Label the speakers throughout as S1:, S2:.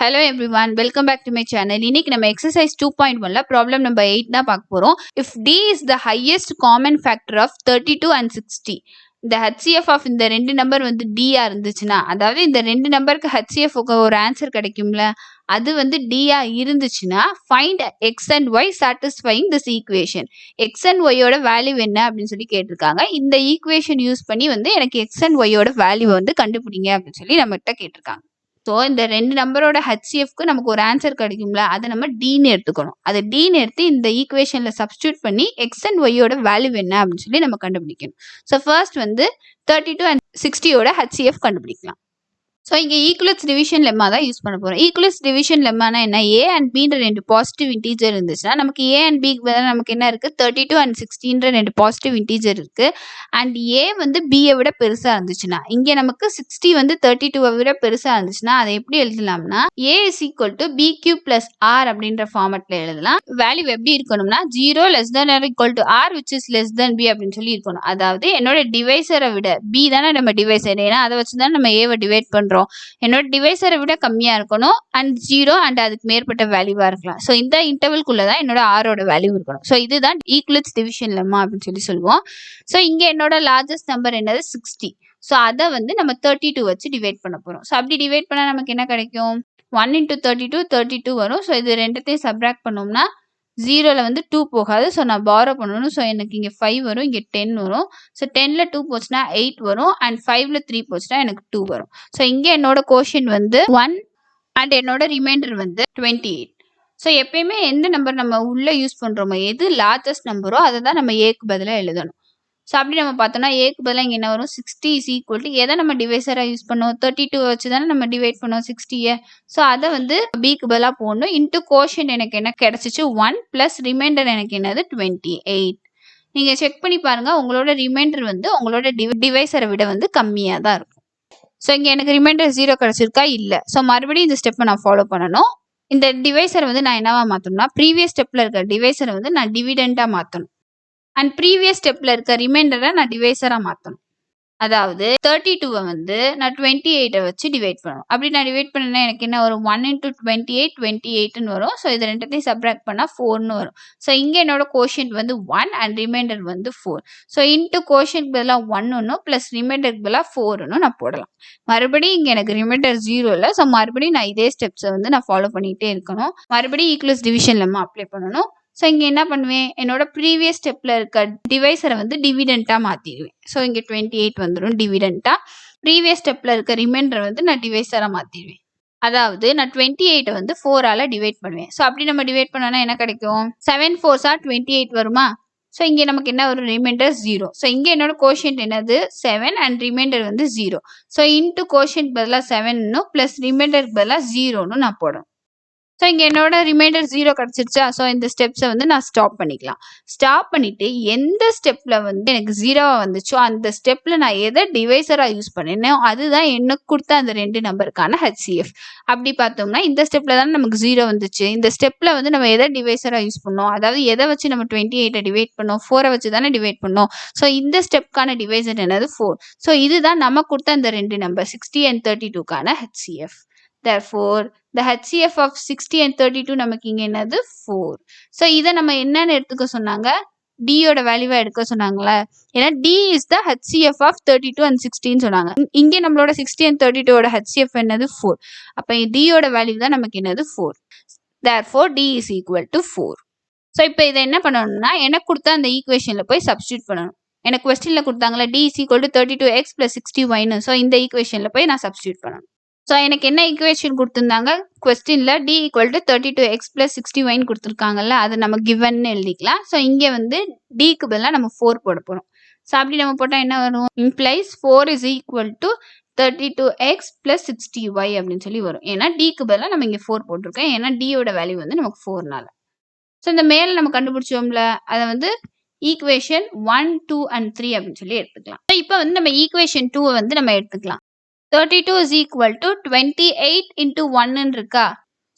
S1: Hello everyone, welcome back to my channel. இன்னைக்கு நம்ம exercise 2.1ல problem number 8 தான் பார்க்க போறோம். If D is the highest common factor of 32 and 60, the HCF of இந்த ரெண்டு number வந்து D ஆ இருந்துச்சுன்னா, அதாவது இந்த ரெண்டு நம்பருக்கு HCF ஒரு ஆன்சர் கிடைக்கும்ல, அது வந்து D ஆ இருந்துச்சுன்னா find x and y satisfying this equation. x and y ஓட வேல்யூ என்ன அப்படின்னு சொல்லி கேட்டிருக்காங்க. இந்த ஈக்குவேஷன் யூஸ் பண்ணி வந்து எனக்கு x and y ஓட வேல்யூ வந்து கண்டுபிடிங்க அப்படின்னு சொல்லி நம்மகிட்ட கேட்டிருக்காங்க. ஸோ இந்த ரெண்டு நம்பரோட ஹெச்சிஎஃப்க்கு நமக்கு ஒரு ஆன்சர் கிடைக்கும்ல, அதை நம்ம டீன்னு எடுத்துக்கணும். அதை டீன்னு எடுத்து இந்த ஈக்குவேஷன்ல சப்ஸ்டியூட் பண்ணி எக்ஸ் அண்ட் ஒய்யோட வேல்யூ என்ன அப்படின்னு சொல்லி நம்ம கண்டுபிடிக்கணும். ஸோ ஃபர்ஸ்ட் வந்து 32 and 60யோட ஹெச்சிஎஃப் கண்டுபிடிக்கலாம். ஸோ இங்கே ஈக்குவலஸ் டிவிஷன் லெம்மா தான் யூஸ் பண்ண போகிறோம். ஈக்குவலஸ் டிவிஷன் லெம்மானா என்ன, ஏ அண்ட் பின்ற ரெண்டு பாசிட்டிவ் இன்டீஜர் இருந்துச்சுன்னா நமக்கு ஏ அண்ட் பிக்கு பதிலாக நமக்கு என்ன இருக்குது, 32 and 60ன்ற ரெண்டு பாசிட்டிவ் இன்டீஜர் இருக்குது. அண்ட் ஏ வந்து பியை விட பெருசாக இருந்துச்சுன்னா, இங்கே நமக்கு 60 வந்து 32வை விட பெருசாக இருந்துச்சுன்னா அதை எப்படி எழுதலாம்னா, A is equal to B cube plus R அப்படின்ற ஃபார்மெட்டில் எழுதலாம். வேல்யூ எப்படி இருக்கணும்னா 0 less than or equal to R which is less than B அப்படின்னு சொல்லி இருக்கணும். அதாவது என்னோட டிவைசரை விட பி தானே நம்ம டிவைசர், ஏன்னா அதை வச்சு தான் நம்ம ஏவை டிவைட் பண்ணுறோம். என்னோட டிவைசரை விட கம்மியா இருக்கணும் அண்ட் 0 அண்ட் அதுக்கு மேற்பட்ட வேல்யூவா இருக்கலாம். ஸோ இந்த இன்டர்வல்குள்ளதான் என்னோட ஆரோட வேல்யூ இருக்கணும். ஸோ இதுதான் ஈக்குவலஸ் டிவிஷன் லெம்மா அப்படின்னு சொல்லி சொல்லுவோம். ஸோ இங்க என்னோட லார்ஜஸ்ட் நம்பர் என்னது 60. ஸோ அதை வந்து நம்ம 32 வச்சு டிவைட் பண்ண போறோம். ஸோ அப்படி டிவைட் பண்ணா நமக்கு என்ன கிடைக்கும், 1 into 32 32 வரும். ஸோ இது ரெண்டுத்தையும் சப்ராக்ட் பண்ணோம்னா 0ல வந்து 2 போகாது. ஸோ நான் பாரோ பண்ணணும். ஸோ எனக்கு இங்கே 5 வரும், இங்கே 10 வரும். ஸோ 10ல 2 போச்சுன்னா 8 வரும் அண்ட் 5ல 3 போச்சுன்னா எனக்கு 2 வரும். ஸோ இங்கே என்னோட கோஷன் வந்து 1 அண்ட் என்னோட ரிமைண்டர் வந்து 28. ஸோ எப்பயுமே எந்த நம்பர் நம்ம உள்ள யூஸ் பண்றோமோ, எது லார்ஜஸ்ட் நம்பரோ அதை தான் நம்ம ஏக்கு பதிலாக எழுதணும். ஸோ அப்படி நம்ம பார்த்தோம்னா ஏக்கு பதிலாக இங்கே என்ன வரும், 60 இஸ் ஈக்குவல் டு எதை நம்ம டிவைசராக யூஸ் பண்ணோம், 32 வச்சு தானே நம்ம டிவைட் பண்ணோம் 60யை. ஸோ அதை வந்து பிக்கு பதிலாக போடணும். இன்ட்டு கோஷன் எனக்கு என்ன கிடைச்சிச்சு 1 ப்ளஸ் ரிமைண்டர் எனக்கு என்னது 28. நீங்கள் செக் பண்ணி பாருங்க, உங்களோட ரிமைண்டர் வந்து உங்களோட டிவைசரை விட வந்து கம்மியாக தான் இருக்கும். ஸோ இங்கே எனக்கு ரிமைண்டர் 0 கிடைச்சிருக்கா, இல்லை. ஸோ மறுபடியும் இந்த ஸ்டெப்பை நான் ஃபாலோ பண்ணணும். இந்த டிவைசரை வந்து நான் என்னவா மாற்றணும்னா, ப்ரீவியஸ் ஸ்டெப்பில் இருக்க டிவைசரை வந்து நான் டிவிடெண்டாக மாற்றணும். அண்ட் ப்ரீவியஸ் ஸ்டெப்ல இருக்க ரிமைண்டரை நான் டிவைசரா மாற்றணும். அதாவது 32வை வந்து நான் 28 வச்சு டிவைட் பண்ணணும். அப்படி நான் டிவைட் பண்ணேன்னா எனக்கு என்ன வரும், 1 into 28 28ன்னு வரும். ஸோ இது ரெண்டத்தையும் சப்ராக்ட் பண்ணால் 4ன்னு வரும். ஸோ இங்கே என்னோட கோஷன்ட் வந்து 1 அண்ட் ரிமைண்டர் வந்து 4. ஸோ இன்ட்டு கோஷன்ட் பதிலாக 1 ப்ளஸ் ரிமைண்டருக்கு பதிலாக 4 நான் போடலாம். மறுபடியும் இங்கே எனக்கு ரிமைண்டர் 0 இல்லை. ஸோ மறுபடியும் நான் இதே ஸ்டெப்ஸை வந்து நான் ஃபாலோ பண்ணிகிட்டே இருக்கணும். மறுபடியும் ஈக்குவலஸ் டிவிஷன் லெம்மா அப்ளை பண்ணணும். ஸோ இங்கே என்ன பண்ணுவேன், என்னோட ப்ரீவியஸ் ஸ்டெப்பில் இருக்க டிவைசரை வந்து டிவிடெண்ட்டாக மாற்றிடுவேன். ஸோ இங்கே 28 வந்துடும் டிவிடெண்ட்டாக. ப்ரீவியஸ் ஸ்டெப்பில் இருக்க ரிமைண்டரை வந்து நான் டிவைசராக மாற்றிடுவேன். அதாவது நான் 28 வந்து 4ஆல் டிவைட் பண்ணுவேன். ஸோ அப்படி நம்ம டிவைட் பண்ணோன்னா என்ன கிடைக்கும், 7 4s are 28 வருமா. ஸோ இங்கே நமக்கு என்ன ஒரு ரிமைண்டர் 0. ஸோ இங்கே என்னோட கோஷன்ட் என்னது 7 அண்ட் ரிமைண்டர் வந்து 0. ஸோ இன்ட்டு கோஷன்ட் பதிலாக 7 ப்ளஸ் ரிமைண்டருக்கு பதிலாக 0 நான் போடணும். ஸோ இங்கே என்னோட ரிமைண்டர் 0 கிடச்சிருச்சா. ஸோ இந்த ஸ்டெப்ஸை வந்து நான் ஸ்டாப் பண்ணிக்கலாம். ஸ்டாப் பண்ணிட்டு எந்த ஸ்டெப்பில் வந்து எனக்கு 0வா வந்துச்சோ அந்த ஸ்டெப்பில் நான் எதை டிவைசராக யூஸ் பண்ணினோ அதுதான் எனக்கு கொடுத்த அந்த ரெண்டு நம்பருக்கான ஹெச்சிஎஃப். அப்படி பார்த்தோம்னா இந்த ஸ்டெப்பில் தானே நமக்கு 0 வந்துச்சு. இந்த ஸ்டெப்பில் வந்து நம்ம எதை டிவைசராக யூஸ் பண்ணோம், அதாவது எதை வச்சு நம்ம 28 டிவைட் பண்ணோம், 4 வச்சு தானே டிவைட் பண்ணோம். ஸோ இந்த ஸ்டெப்க்கான டிவைசர் என்னது 4. ஸோ இதுதான் நம்ம கொடுத்த அந்த ரெண்டு நம்பர் 60 and 32க்கான HCF. Therefore, the HCF of 60 and 32 நமக்கு இங்க என்னது 4. ஸோ இதை நம்ம என்னன்னு எடுத்துக்க சொன்னாங்க, டியோட வேல்யூவா எடுக்க சொன்னாங்களே. ஏன்னா D is the HCF of 32 and 60ன்னு சொன்னாங்க. இங்கே நம்மளோட 60 and 32ஓட HCF என்னது 4. அப்போ டியோட வேல்யூ தான் நமக்கு என்னது 4. Therefore, D is equal to 4. So இப்போ இதை என்ன பண்ணணும்னா, எனக்கு கொடுத்த அந்த ஈக்குவேஷனில் போய் சப்ஸ்டியூட் பண்ணணும். எனக்கு கொஸ்டினில் கொடுத்தாங்களா D is equal to 32x plus 60yன்னு. ஸோ இந்த ஈக்குவேஷனில் போய் நான் சப்ஸ்டியூட் பண்ணணும். ஸோ எனக்கு என்ன ஈக்குவேஷன் கொடுத்துருந்தாங்க, கொஸ்டினில் D equal to 32x plus 60yன்னு கொடுத்துருக்காங்கல்ல, அது நம்ம கிவன்னு எழுதிக்கலாம். ஸோ இங்கே வந்து டிக்கு பதிலாக நம்ம 4 போட போகிறோம். ஸோ அப்படி நம்ம போட்டால் என்ன வரும், implies 4 is equal to 32x plus 60y அப்படின்னு சொல்லி வரும். ஏன்னா டிக்கு பதிலாக நம்ம இங்கே 4 போட்டிருக்கோம். ஏன்னா டியோட வேல்யூ வந்து நமக்கு 4னால. ஸோ இந்த மேலே நம்ம கண்டுபிடிச்சோம்ல, அதை வந்து ஈக்குவேஷன் 1 2 and 3 அப்படின்னு சொல்லி எடுத்துக்கலாம். ஸோ இப்போ வந்து நம்ம ஈக்குவேஷன் 2 வந்து நம்ம எடுத்துக்கலாம். 32 is equal to 28 into 1 இருக்கா.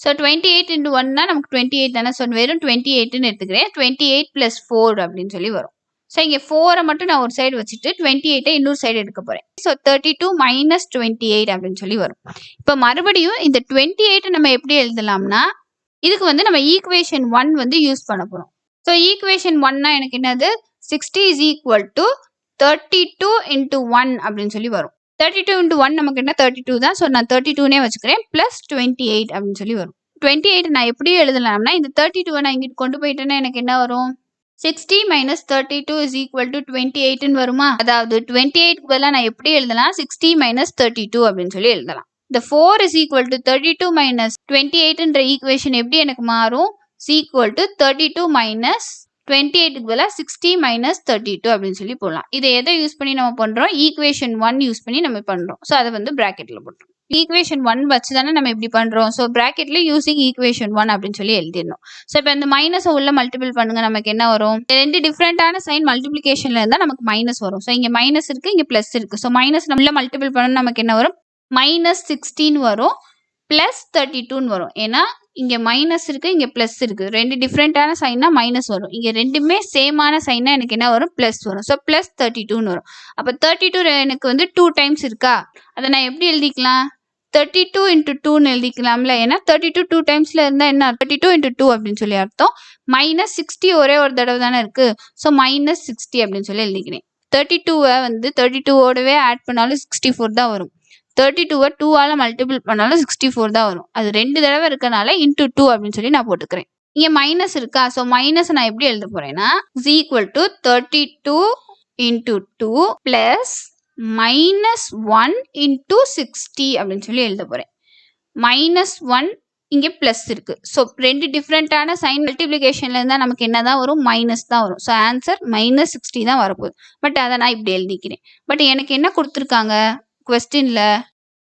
S1: ஸோ 28 into 1னா நமக்கு 28 தானே. ஸோ வெறும் 28ன்னு எடுத்துக்கிறேன். 28 plus 4 அப்படின்னு சொல்லி வரும். ஸோ இங்கே 4 மட்டும் நான் ஒரு சைடு வச்சுட்டு 28 இன்னொரு சைடு எடுக்க போகிறேன். ஸோ 32 மைனஸ் 28 அப்படின்னு சொல்லி வரும். இப்போ மறுபடியும் இந்த 28 நம்ம எப்படி எழுதலாம்னா, இதுக்கு வந்து நம்ம ஈக்குவேஷன் 1 வந்து யூஸ் பண்ண போகிறோம். ஸோ ஈக்குவேஷன் 1னா எனக்கு என்னது 60 இஸ் ஈக்குவல் டு 32 இன்ட்டு 1 அப்படின்னு சொல்லி வரும். 32 இன்ட்டு 1 நமக்கு என்ன 32 தான். ஸோ நான் 32னே வச்சுக்கிறேன் ப்ளஸ் 28 அப்படின்னு சொல்லி வரும். 28 நான் எப்படி எழுதலாம்னா இந்த 32 நான் இங்கிட்டு கொண்டு போயிட்டேன்னா எனக்கு என்ன வரும் 60 minus 32 is equal to 28 வருமா? அதாவது 28க்கு பதிலா நான் எப்படி எழுதலாம் 60 minus 32 அப்படின்னு சொல்லி எழுதலாம். The 4 is equal to 32 minus 28ன்ற equation எப்படி எனக்கு மாறும் is equal to 32 minus 28க்கு பதிலா 60 minus 32 அப்படின்னு சொல்லி போடலாம். இதை எதை யூஸ் பண்ணி நம்ம பண்றோம் ஈக்குவேஷன் 1 யூஸ் பண்ணி நம்ம பண்றோம். ஸோ அதை வந்து பிராக்கெட்ல போட்டுரும். ஈக்குவேஷன் 1 வச்சு தானே நம்ம இப்படி பண்றோம். ஸோ பிராக்கெட்ல யூசிங் ஈக்குவேஷன் 1 அப்படின்னு சொல்லி எழுதிடணும். ஸோ இப்போ இந்த மைனஸை உள்ள மல்டிபிள் பண்ணுங்க நமக்கு என்ன வரும் ரெண்டு டிஃப்ரெண்டான சைன் மல்டிபிளிகேஷன்ல இருந்தால் நமக்கு மைனஸ் வரும். ஸோ இங்கே மைனஸ் இருக்கு இங்கே பிளஸ் இருக்கு. ஸோ மைனஸ் நம்ம மல்டிபிள் பண்ணணும் நமக்கு என்ன வரும் மைனஸ் 16 வரும் பிளஸ் 32 வரும். ஏன்னா இங்கே மைனஸ் இருக்கு இங்கே பிளஸ் இருக்கு. ரெண்டு டிஃப்ரெண்டான சைன்னா மைனஸ் வரும். இங்கே ரெண்டுமே சேமான சைன்னா எனக்கு என்ன வரும் பிளஸ் வரும். ஸோ பிளஸ் 32 வரும். அப்போ 32 எனக்கு வந்து 2 டைம்ஸ் இருக்கா அதை நான் எப்படி எழுதிக்கலாம் 32 into 2ன்னு எழுதிக்கலாம்ல. ஏன்னா 32 2 டைம்ஸ்ல இருந்தா என்ன 32 into 2 அப்படின்னு சொல்லி அர்த்தம். மைனஸ் 60 ஒரே ஒரு தடவை தானே இருக்கு. ஸோ மைனஸ் 60 அப்படின்னு சொல்லி எழுதிக்கிறேன். 32வை வந்து 32ஓடவே ஆட் பண்ணாலும் 64 தான் வரும். 32வை 2ஆல மல்டிபிள் பண்ணாலும் 64 தான் வரும். அது ரெண்டு தடவை இருக்கனால இன்டூ 2 அப்படின்னு சொல்லி நான் போட்டுக்கிறேன். இங்கே மைனஸ் இருக்கா. ஸோ மைனஸ் நான் எப்படி எழுத போறேன்னா is equal to 32 into 2 plus minus 1 into 60 அப்படின்னு சொல்லி எழுத போறேன். மைனஸ் 1 இங்கே பிளஸ் இருக்கு. ஸோ ரெண்டு டிஃப்ரெண்டான சைன் மல்டிபிளிகேஷன்ல இருந்தால் நமக்கு என்னதான் வரும் மைனஸ் தான் வரும். ஸோ ஆன்சர் மைனஸ் 60 தான் வரப்போகுது. பட் அதை நான் இப்படி எழுதிக்கிறேன். பட் எனக்கு என்ன கொடுத்துருக்காங்க கொஸ்டின்ல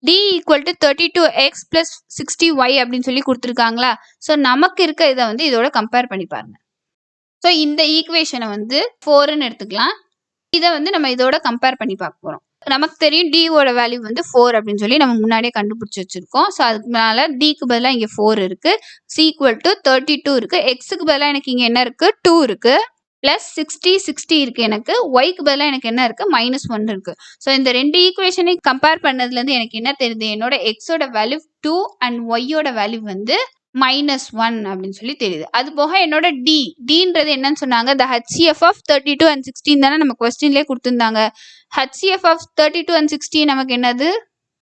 S1: d equal to 32x plus 60y அப்படின்னு சொல்லி கொடுத்துருக்காங்களா. ஸோ நமக்கு இருக்க இதை வந்து இதோட கம்பேர் பண்ணி பாருங்க. ஸோ இந்த ஈக்குவேஷனை வந்து 4ன்னு எடுத்துக்கலாம். இதை வந்து நம்ம இதோட கம்பேர் பண்ணி பார்க்க போறோம். நமக்கு தெரியும் d-ஓட வேல்யூ வந்து 4 அப்படின்னு சொல்லி நம்ம முன்னாடியே கண்டுபிடிச்சி வச்சிருக்கோம். ஸோ அதனால d-க்கு பதிலாக இங்கே 4 இருக்கு. c ஈக்குவல் டு 32 இருக்கு. x-க்கு பதிலாக எனக்கு இங்கே என்ன இருக்கு 2 இருக்கு. பிளஸ் 60 இருக்கு. எனக்கு y-க்கு பதிலாக எனக்கு என்ன இருக்கு மைனஸ் 1 இருக்கு. ஸோ இந்த ரெண்டு ஈக்குவேஷனை கம்பேர் பண்ணதுலேருந்து எனக்கு என்ன தெரியுது என்னோட x-ஓட வேல்யூ 2 அண்ட் y-ஓட வேல்யூ வந்து -1 அப்படின்னு சொல்லி தெரியுது. அது போக என்னோட dன்றது என்னன்னு சொன்னாங்க the HCF of 32 and 16 தானே நம்ம கொஸ்டின்லேயே கொடுத்துருந்தாங்க. HCF of 32 and 16 நமக்கு என்னது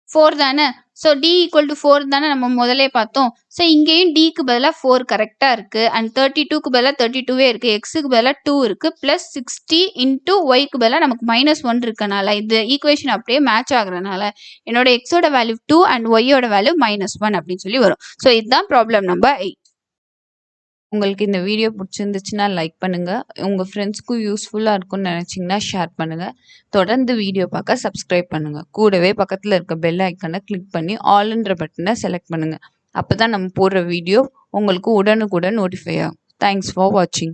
S1: 4 தானே. ஸோ d ஈக்குவல் டு 4 தானே நம்ம முதலே பார்த்தோம். ஸோ இங்கேயும் dக்கு பதிலாக 4 கரெக்டாக இருக்கு. அண்ட் 32க்கு பதிலாக 32வே இருக்கு. x-க்கு பதிலாக 2 இருக்கு. பிளஸ் 60 இன்டூ y-க்கு பதிலாக நமக்கு -1 இருக்கனால இந்த ஈக்குவேஷன் அப்படியே மேட்ச் ஆகுறதுனால என்னோட x-ஓட வேல்யூ 2 அண்ட் y-ஓட வேல்யூ -1 அப்படின்னு சொல்லி வரும். ஸோ இதுதான் ப்ராப்ளம் நம்பர் 8.
S2: உங்களுக்கு இந்த வீடியோ பிடிச்சிருந்துச்சுன்னா லைக் பண்ணுங்கள். உங்கள் ஃப்ரெண்ட்ஸ்க்கும் யூஸ்ஃபுல்லாக இருக்கும்னு நினச்சிங்கன்னா ஷேர் பண்ணுங்கள். தொடர்ந்து வீடியோ பார்க்க சப்ஸ்கிரைப் பண்ணுங்கள். கூடவே பக்கத்தில் இருக்க பெல் ஐக்கனை கிளிக் பண்ணி ஆல்ன்ற பட்டனை செலக்ட் பண்ணுங்கள். அப்போ தான் நம்ம போடுற வீடியோ உங்களுக்கு உடனுக்குடன் நோட்டிஃபை ஆகும். தேங்க்ஸ் ஃபார் வாட்சிங்.